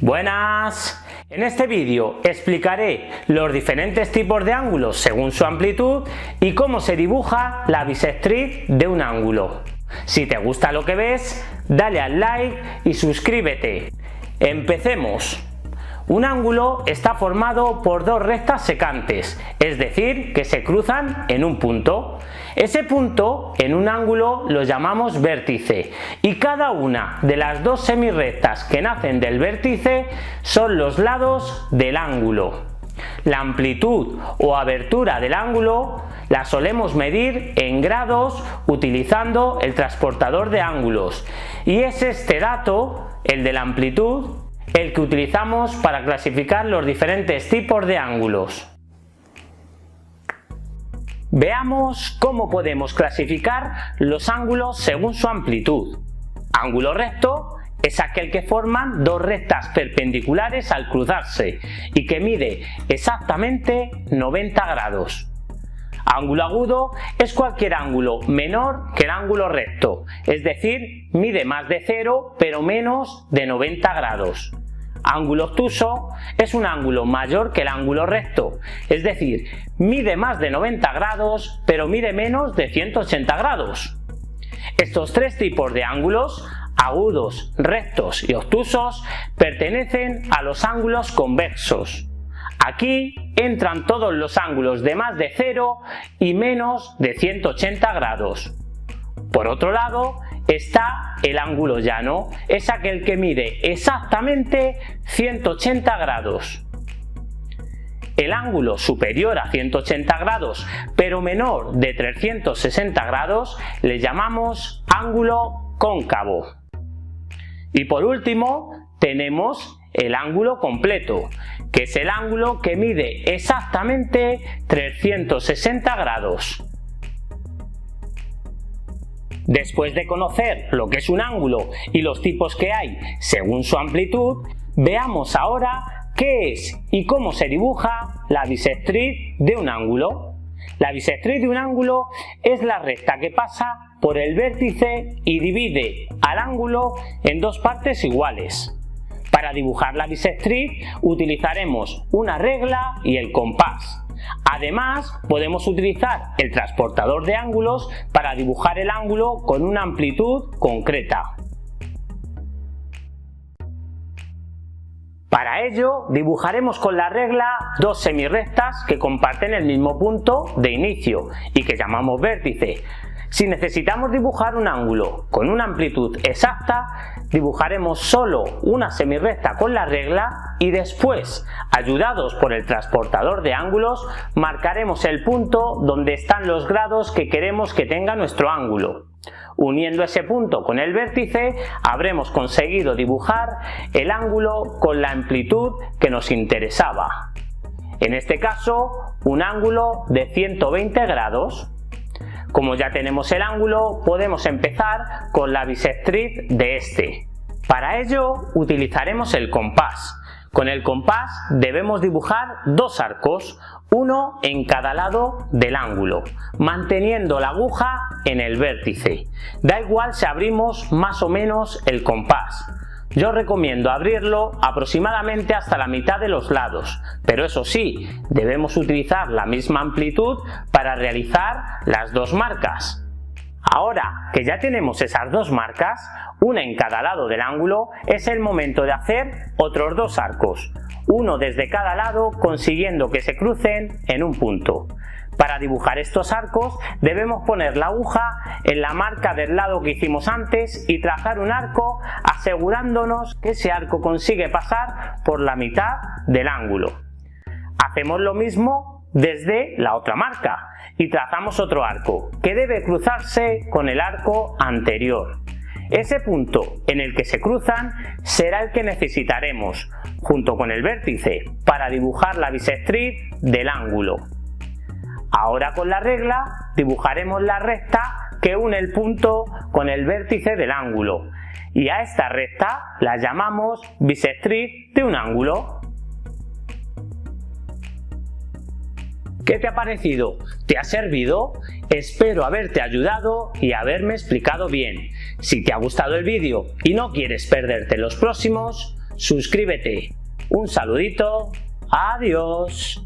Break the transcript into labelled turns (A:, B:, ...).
A: Buenas. En este vídeo explicaré los diferentes tipos de ángulos según su amplitud y cómo se dibuja la bisectriz de un ángulo. Si te gusta lo que ves, dale al like y suscríbete. Empecemos. Un ángulo está formado por dos rectas secantes, es decir, que se cruzan en un punto. Ese punto en un ángulo lo llamamos vértice y cada una de las dos semirrectas que nacen del vértice son los lados del ángulo. La amplitud o abertura del ángulo la solemos medir en grados utilizando el transportador de ángulos y es este dato, el de la amplitud, el que utilizamos para clasificar los diferentes tipos de ángulos. Veamos cómo podemos clasificar los ángulos según su amplitud. Ángulo recto es aquel que forman dos rectas perpendiculares al cruzarse y que mide exactamente 90 grados. Ángulo agudo es cualquier ángulo menor que el ángulo recto, es decir, mide más de 0 pero menos de 90 grados. Ángulo obtuso es un ángulo mayor que el ángulo recto, es decir, mide más de 90 grados pero mide menos de 180 grados. Estos tres tipos de ángulos, agudos, rectos y obtusos, pertenecen a los ángulos convexos. Aquí entran todos los ángulos de más de 0 y menos de 180 grados. Por otro lado está el ángulo llano, es aquel que mide exactamente 180 grados. El ángulo superior a 180 grados pero menor de 360 grados le llamamos ángulo cóncavo. Y por último tenemos el ángulo completo, que es el ángulo que mide exactamente 360 grados. Después de conocer lo que es un ángulo y los tipos que hay según su amplitud, veamos ahora qué es y cómo se dibuja la bisectriz de un ángulo. La bisectriz de un ángulo es la recta que pasa por el vértice y divide al ángulo en dos partes iguales. Para dibujar la bisectriz utilizaremos una regla y el compás. Además, podemos utilizar el transportador de ángulos para dibujar el ángulo con una amplitud concreta. Para ello, dibujaremos con la regla dos semirrectas que comparten el mismo punto de inicio y que llamamos vértice. Si necesitamos dibujar un ángulo con una amplitud exacta, dibujaremos solo una semirrecta con la regla y después, ayudados por el transportador de ángulos, marcaremos el punto donde están los grados que queremos que tenga nuestro ángulo. Uniendo ese punto con el vértice, habremos conseguido dibujar el ángulo con la amplitud que nos interesaba. En este caso, un ángulo de 120 grados. Como ya tenemos el ángulo, podemos empezar con la bisectriz de este. Para ello utilizaremos el compás. Con el compás debemos dibujar dos arcos, uno en cada lado del ángulo, manteniendo la aguja en el vértice. Da igual si abrimos más o menos el compás. Yo recomiendo abrirlo aproximadamente hasta la mitad de los lados, pero eso sí, debemos utilizar la misma amplitud para realizar las dos marcas. Ahora que ya tenemos esas dos marcas, una en cada lado del ángulo, es el momento de hacer otros dos arcos, uno desde cada lado consiguiendo que se crucen en un punto. Para dibujar estos arcos debemos poner la aguja en la marca del lado que hicimos antes y trazar un arco asegurándonos que ese arco consigue pasar por la mitad del ángulo. Hacemos lo mismo desde la otra marca y trazamos otro arco que debe cruzarse con el arco anterior. Ese punto en el que se cruzan será el que necesitaremos junto con el vértice para dibujar la bisectriz del ángulo. Ahora con la regla dibujaremos la recta que une el punto con el vértice del ángulo y a esta recta la llamamos bisectriz de un ángulo. ¿Qué te ha parecido? ¿Te ha servido? Espero haberte ayudado y haberme explicado bien. Si te ha gustado el vídeo y no quieres perderte los próximos, suscríbete. Un saludito, adiós.